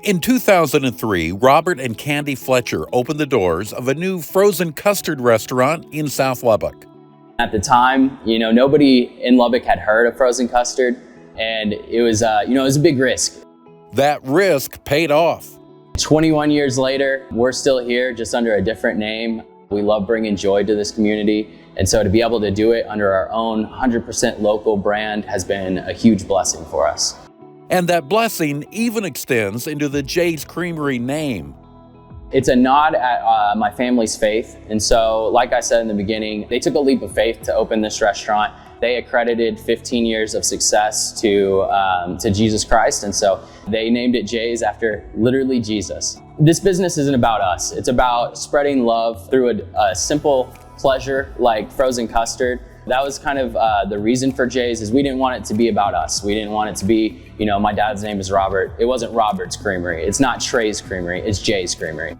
In 2003, Robert and Candy Fletcher opened the doors of a new frozen custard restaurant in South Lubbock. At the time, nobody in Lubbock had heard of frozen custard, and it was a big risk. That risk paid off. 21 years later, we're still here, just under a different name. We love bringing joy to this community, and so to be able to do it under our own 100% local brand has been a huge blessing for us. And that blessing even extends into the Jay's Creamery name. It's a nod at my family's faith. And so, like I said in the beginning, they took a leap of faith to open this restaurant. They accredited 15 years of success to Jesus Christ. And so they named it Jay's after literally Jesus. This business isn't about us. It's about spreading love through a simple pleasure like frozen custard. That was kind of the reason for Jay's, is we didn't want it to be about us. We didn't want it to be, my dad's name is Robert. It wasn't Robert's Creamery. It's not Trey's Creamery. It's Jay's Creamery.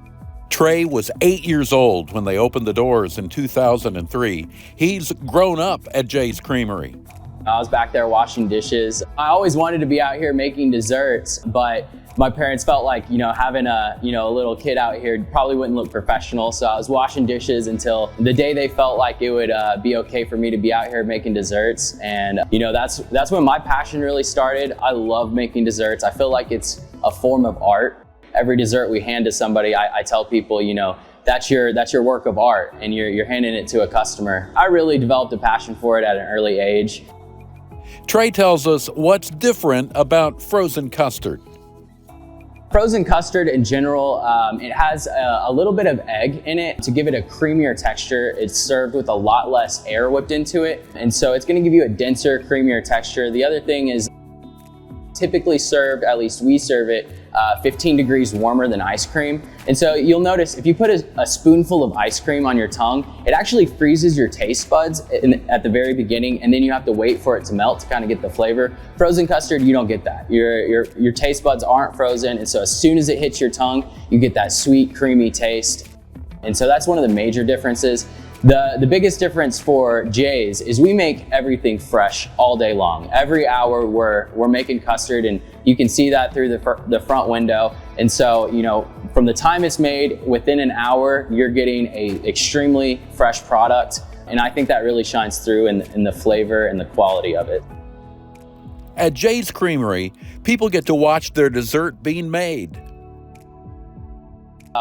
Trey was 8 years old when they opened the doors in 2003. He's grown up at Jay's Creamery. I was back there washing dishes. I always wanted to be out here making desserts, but my parents felt like, having a little kid out here probably wouldn't look professional. So I was washing dishes until the day they felt like it would be okay for me to be out here making desserts. And, that's when my passion really started. I love making desserts. I feel like it's a form of art. Every dessert we hand to somebody, I tell people, that's your work of art, and you're handing it to a customer. I really developed a passion for it at an early age. Trey tells us what's different about frozen custard. Frozen custard in general, it has a little bit of egg in it to give it a creamier texture. It's served with a lot less air whipped into it, and so it's going to give you a denser, creamier texture. The other thing is typically served, at least we serve it, 15 degrees warmer than ice cream. And so you'll notice if you put a spoonful of ice cream on your tongue, it actually freezes your taste buds at the very beginning, and then you have to wait for it to melt to kind of get the flavor. Frozen custard, you don't get that. Your taste buds aren't frozen, and so as soon as it hits your tongue, you get that sweet, creamy taste. And so that's one of the major differences. The biggest difference for Jay's is we make everything fresh all day long. Every hour we're making custard, and you can see that through the front window. And so, from the time it's made, within an hour, you're getting a extremely fresh product. And I think that really shines through in the flavor and the quality of it. At Jay's Creamery, people get to watch their dessert being made.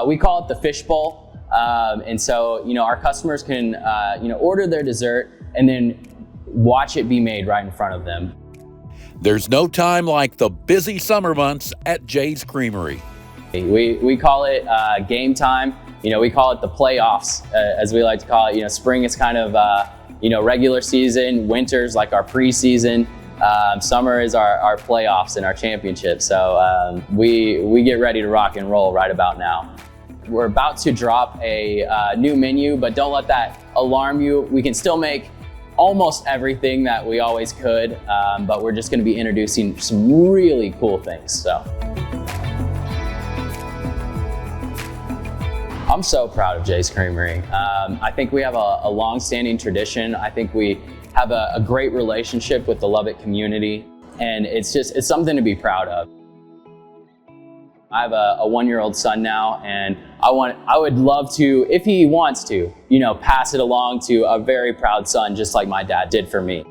We call it the fish bowl. And so, our customers can, order their dessert and then watch it be made right in front of them. There's no time like the busy summer months at Jay's Creamery. We call it game time. We call it the playoffs, as we like to call it. Spring is kind of, regular season. Winter's like our preseason. Summer is our playoffs and our championship. So we get ready to rock and roll right about now. We're about to drop a new menu, but don't let that alarm you. We can still make almost everything that we always could, but we're just going to be introducing some really cool things. So I'm so proud of Jay's Creamery. I think we have a long-standing tradition. I think we have a great relationship with the Lubbock community, and it's something to be proud of. I have a 1-year-old son now, and I would love to, if he wants to, pass it along to a very proud son, just like my dad did for me.